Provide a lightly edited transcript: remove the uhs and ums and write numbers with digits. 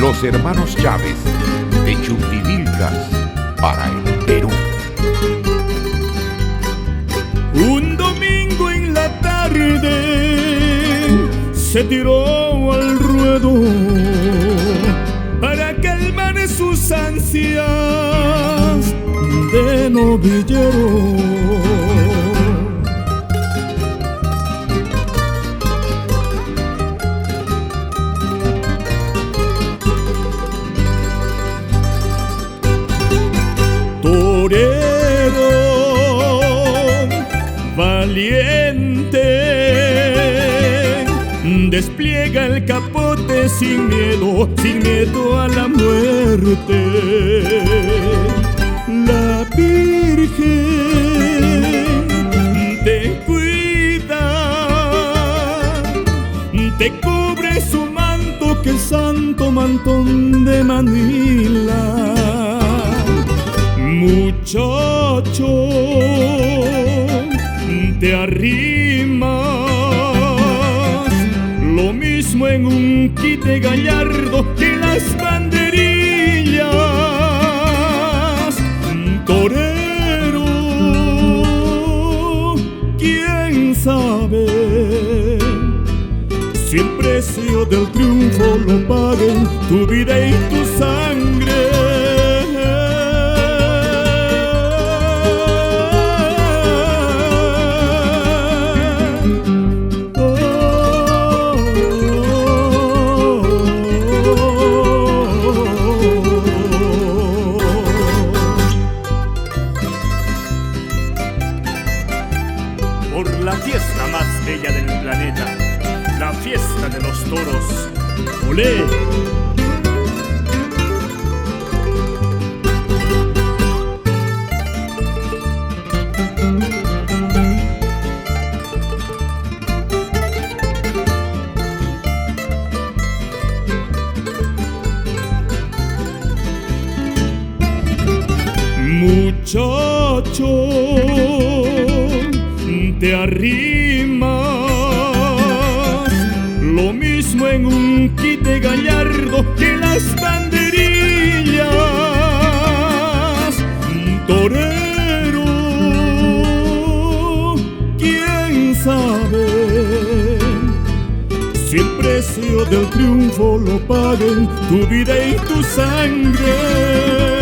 Los hermanos Chávez, de Chumbivilcas, para el Perú. Un domingo en la tarde se tiró al ruedo para calmar sus ansias de novillero. Torero valiente, despliega el capote sin miedo a la muerte. La Virgen te cuida, te cubre su manto, que es santo mantón de Manila. Muchacho, te arrimas, lo mismo en un quite gallardo que las banderillas. Torero, quién sabe si el precio del triunfo lo paguen tu vida y tu sangre. Por la fiesta más bella del planeta, la fiesta de los toros. ¡Olé! Muchacho, te arrimas, lo mismo en un quite gallardo que las banderillas. Torero, quién sabe si el precio del triunfo lo paguen tu vida y tu sangre.